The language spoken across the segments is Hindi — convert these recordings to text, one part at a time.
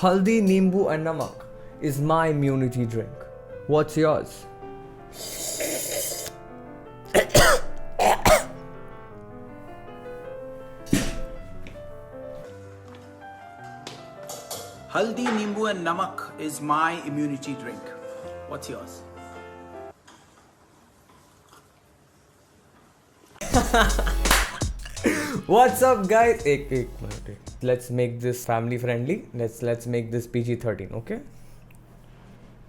Haldi, Nimbu and Namak is my immunity drink. What's yours? Haldi, Nimbu and Namak is my immunity drink. What's yours? What's up guys? एक minute. Let's make this family friendly. Let's make this PG-13, okay?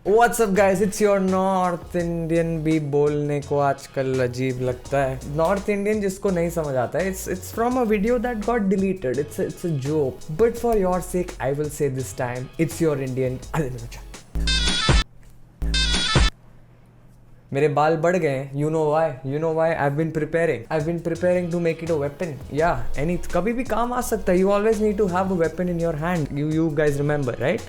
What's up guys? It's your North Indian भी बोलने को आजकल अजीब लगता है. North Indian जिसको नहीं समझ आता है, it's from a video that got deleted. It's a joke. But for your sake, I will say this time, it's your Indian. मेरे बाल बढ़ गए हैं. You know why? I've been preparing to make it a weapon. Yeah, कभी भी काम आ सकता है. You always need to have a weapon in your hand. You guys remember, right?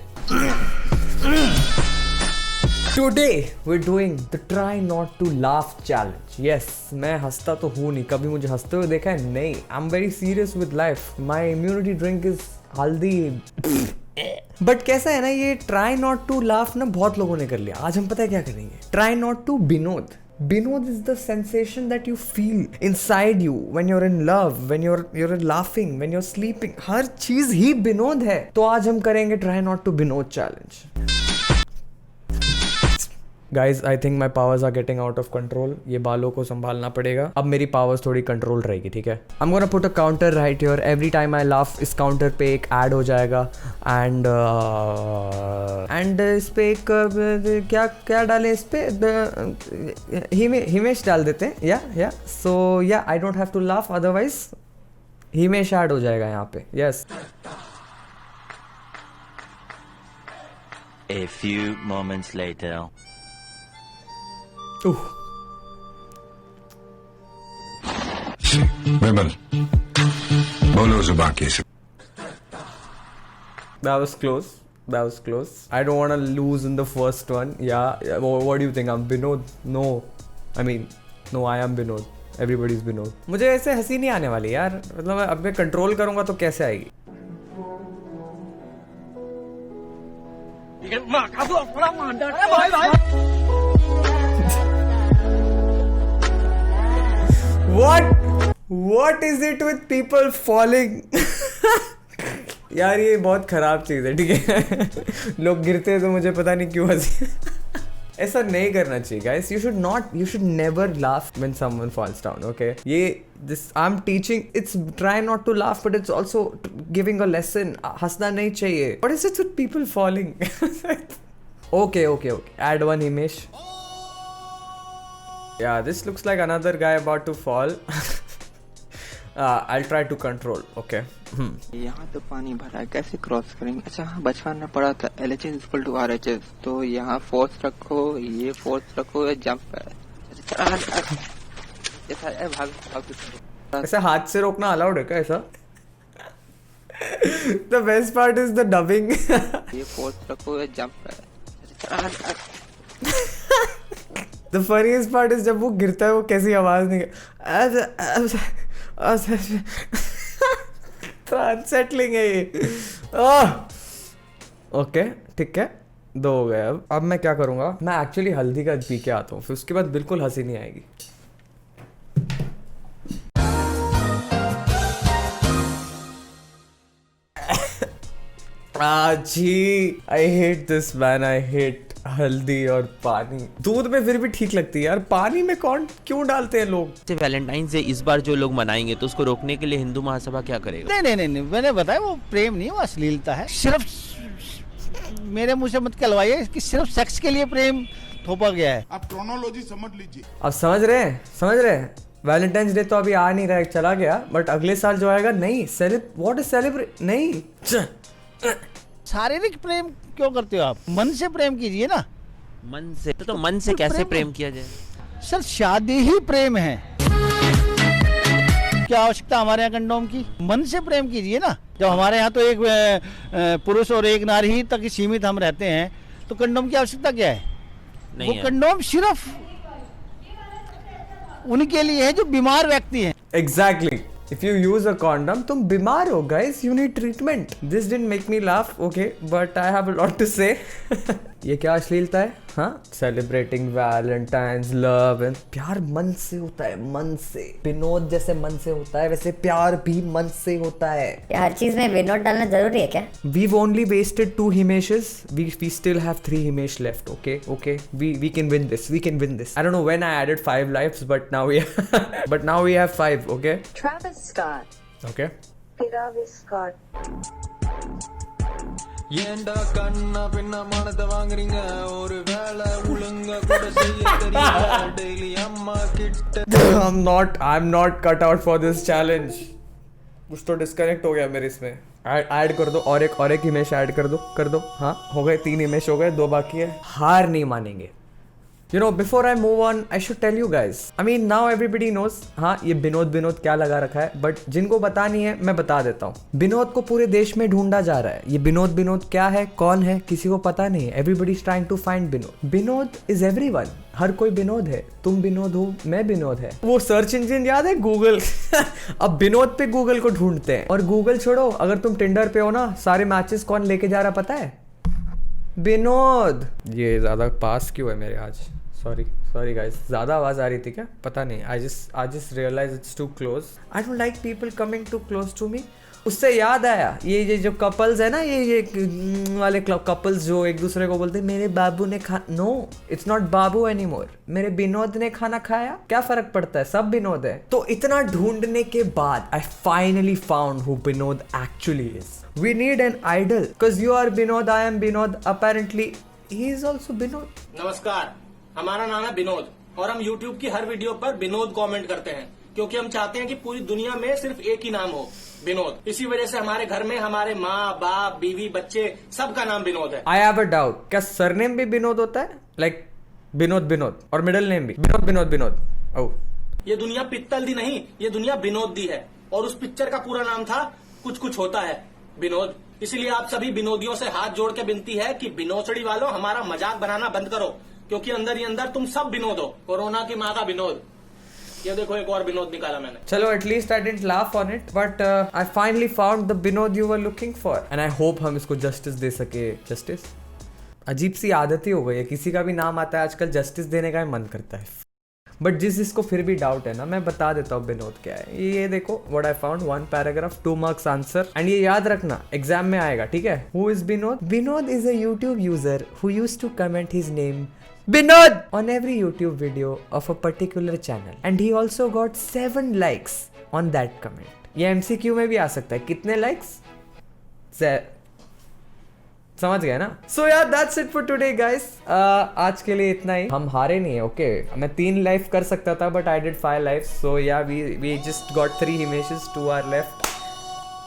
Today we're doing the try not to laugh challenge. Yes, मैं हंसता तो हूँ नहीं. कभी मुझे हंसते हुए देखा है? नहीं. I'm very serious with life. My immunity drink is हल्दी. बट कैसा है ना, ये ट्राई नॉट टू लाफ ना बहुत लोगों ने कर लिया. आज हम पता है क्या करेंगे? Try not to Binod. Binod is the sensation that you feel inside you when you're in love, when you're laughing, when you're sleeping. हर चीज ही बिनोद है. तो आज हम करेंगे try not to Binod challenge. Guys, I think my powers are getting out of control. ये बालों को संभालना पड़ेगा. अब मेरी powers थोड़ी कंट्रोल रहेगी, ठीक है? I'm gonna put a counter right here. Every time I laugh, इस काउंटर पे एक ऐड हो जाएगा. And इस पे एक क्या डालें इस पे? हिमेश डाल देते हैं. या So yeah, I don't have to laugh. Otherwise, Himesh add हो जाएगा यहाँ पे. Yes. A few moments later. विमल, बोलो जुबान कैसे? That was close. I don't want to lose in the first one. Yeah. What do you think? I'm Binod? No. I am Binod. Everybody's Binod. मुझे ऐसे हंसी नहीं आने वाली यार. मतलब अब मैं कंट्रोल करूंगा तो कैसे आएगी? What is it with people falling? यार ये बहुत खराब चीज है, ठीक है? लोग गिरते हैं तो मुझे पता नहीं क्यों हंसी. ऐसा नहीं करना चाहिए guys. You should never laugh when someone falls down, okay? I'm teaching, it's try not to laugh, but it's also giving a lesson. हंसना नहीं चाहिए. What is it with people falling? Okay. Add one Himesh. Yeah, this looks like another guy about to fall. I'll try to control. Okay. यहाँ तो पानी भरा है, कैसे क्रॉस करेंगे? अच्छा हाँ, बचपन में पढ़ा था LHS इक्वल टू RHS. तो यहाँ फोर्स रखो, ये फोर्स रखो, ये जंप है. ऐसा हाथ से रोकना अलाउड है क्या ऐसा? The best part is the dubbing. ये फोर्स रखो, ये जंप है. The funniest part is जब वो गिरता है वो कैसी आवाज नहीं. तो अनसेटलिंग है ये. ओके, ठीक है. 2 हो गए. अब मैं क्या करूंगा? मैं एक्चुअली हल्दी का पी के आता हूँ, फिर उसके बाद बिल्कुल हंसी नहीं आएगी. जी, I hate this man. I hate हल्दी और पानी. दूध में फिर भी ठीक लगती है यार, पानी में कौन क्यों डालते हैं लोग? वैलेंटाइन से इस बार जो लोग मनाएंगे तो उसको रोकने के लिए हिंदू महासभा क्या करेगा? नहीं, मैंने बताया वो प्रेम नहीं, वो अश्लीलता है. सिर्फ मेरे मुंह से मत कहलवाइए कि सिर्फ सेक्स के लिए प्रेम थोपा गया है. आप क्रोनोलॉजी समझ लीजिए. अब समझ रहे हैं. वैलेंटाइंस डे तो अभी आ नहीं रहा है, चला गया. बट अगले साल जो आएगा, नहीं व्हाट इज सेलिब्रेट. नहीं, शारीरिक प्रेम क्यों करते हो आप? मन से प्रेम कीजिए ना. मन से तो मन से कैसे प्रेम किया जाए? सर, शादी ही प्रेम है. क्या आवश्यकता हमारे यहाँ कंडोम की? मन से प्रेम कीजिए ना. जब हमारे यहाँ तो एक पुरुष और एक नारी ही तक सीमित हम रहते हैं, तो कंडोम की आवश्यकता क्या है? वो कंडोम सिर्फ उनके लिए है जो बीमार व्यक्ति हैं. Exactly. If you use a condom, तुम बीमार हो guys, you need treatment. This didn't make me laugh, okay, but I have a lot to say. ये क्या अश्लीलता है? हाँ, सेलिब्रेटिंग वैलेंटाइन्स, लव एंड प्यार मन से होता है, मन से। विनोद जैसे मन से होता है वैसे प्यार भी मन से होता है। हर चीज में विनोद डालना जरूरी है क्या? We've only wasted 2 Himeshes. We still have 3 Himesh left. Okay. We can win this. We can win this. I don't know when I added 5 lives, but now we have 5. Okay. Travis Scott. Okay. Travis Scott. ஏண்டா கண்ணா பின்ன மானத்தை வாங்குறீங்க ஒரு வேளை ஒழுங்கா கூட செய்ய தெரியல டெய்லி அம்மா கிட்ட I'm not cut out for this challenge. कुछ तो डिस्कनेक्ट हो गया मेरे इसमें। ऐड कर दो और एक इमेज ऐड कर दो। हाँ, हो गए 3 इमेज हो गए, 2 बाकी है। हार नहीं मानेंगे। You know, before I move on, I should tell you guys. I mean, now everybody knows. हाँ, ये विनोद क्या लगा रखा है, बट जिनको पता नहीं है मैं बता देता हूँ। विनोद को पूरे देश में ढूंढा जा रहा है। ये विनोद क्या है, कौन है, किसी को पता नहीं है। Everybody is trying to find Vinod. Vinod is everyone. हर कोई विनोद है। तुम विनोद हो, मैं विनोद है। वो सर्च इंजन याद है, गूगल। अब विनोद पे गूगल को ढूंढते हैं। और गूगल छोड़ो, अगर तुम टिंडर पे हो ना, सारे मैचेस कौन लेके जा रहा पता है? विनोद। ये ज्यादा पास क्यों है मेरे आज? सॉरी गाइस, ज़्यादा आवाज़ आ रही थी क्या? पता नहीं। I just realize it's too close. I don't like people coming too close to me. उससे याद आया, ये जो कपल्स है ना, ये वाले कपल्स जो एक दूसरे को बोलते हैं मेरे बाबू ने no, it's not babu any more. मेरे विनोद ने खाना खाया, क्या फर्क पड़ता है, सब विनोद है। तो इतना ढूंढने के बाद I finally found who Vinod actually is. We need an idol, because you are Vinod, I am Vinod, apparently he is also Vinod. नमस्कार, हमारा नाम है विनोद और हम YouTube की हर वीडियो पर विनोद कमेंट करते हैं क्योंकि हम चाहते हैं कि पूरी दुनिया में सिर्फ एक ही नाम हो, विनोद। इसी वजह से हमारे घर में हमारे माँ बाप बीवी बच्चे सबका नाम विनोद है। आई हैव अ डाउट, क्या सरनेम भी विनोद होता है? लाइक विनोद और मिडिल नेम भी विनोद। ओह, ये दुनिया पित्तल दी नहीं, ये दुनिया विनोद दी है। और उस पिक्चर का पूरा नाम था कुछ होता है विनोद। इसलिए आप सभी विनोदियों से हाथ जोड़ के विनती है कि विनोदड़ी वालों हमारा मजाक बनाना बंद करो, क्योंकि अंदर ही अंदर तुम सब विनोद हो। कोरोना की माँ का विनोद। ये देखो, एक और विनोद निकाला मैंने। चलो, at least I didn't laugh on it, but I finally found the Vinod you were looking for, and I hope हम इसको जस्टिस दे सके। जस्टिस अजीब सी आदत ही हो गई है, किसी का भी नाम आता है आजकल जस्टिस देने का ही मन करता है। बट जिसको फिर भी डाउट है ना, मैं बता देता हूँ विनोद क्या है। ये देखो, what I found, 1 paragraph 2 marks answer. And ये याद रखना, एग्जाम में आएगा, ठीक है? Who is Vinod? Vinod is a YouTube user who used to comment his name Vinod on every YouTube video of a particular channel, and he also got 7 likes on that comment. ये MCQ में भी आ सकता है, कितने likes? समझ गए ना? So yeah, that's it for today guys. आज के लिए इतना ही। हम हारे नहीं है, ओके? मैं 3 लाइफ कर सकता था, but I did 5 lives. So yeah, we just got 3 Himeshes, 2 are left.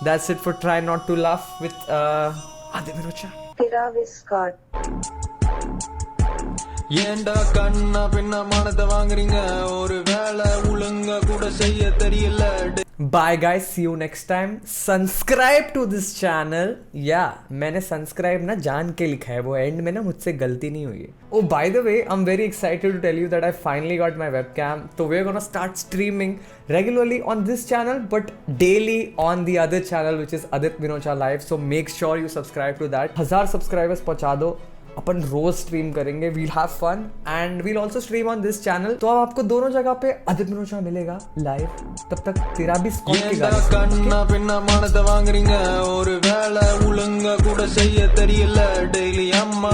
That's it for Try Not to Laugh with Adi Vinocha. Travis Scott. ஏண்டா கண்ணா பின்ன மானத்தை வாங்குறீங்க ஒரு வேளை ஒழுங்கா கூட செய்ய தெரியல। Bye guys, see you next time. Subscribe to this channel. मैंने सब्सक्राइब ना जान के लिखा है, वो एंड में ना मुझसे गलती नहीं हुई है। Oh, by the way, I'm very excited to tell you that I finally got my webcam. So we're gonna start streaming regularly on this channel, but daily on the other channel, which is Adit Vinocha Live. So make sure you subscribe to that. 1000 subscribers पहुंचा दो, अपन रोज स्ट्रीम करेंगे। We'll have fun and we'll also stream on this channel. तो अब आपको दोनों जगह पे आदित्य विनोचा मिलेगा लाइव। तब तक तेरा भी स्कॉट की गाली கண்ணா பின்ன மானத்தை வாங்குறீங்க ஒரு வேளை ஒழுங்கா கூட செய்ய தெரியல டெய்லி அம்மா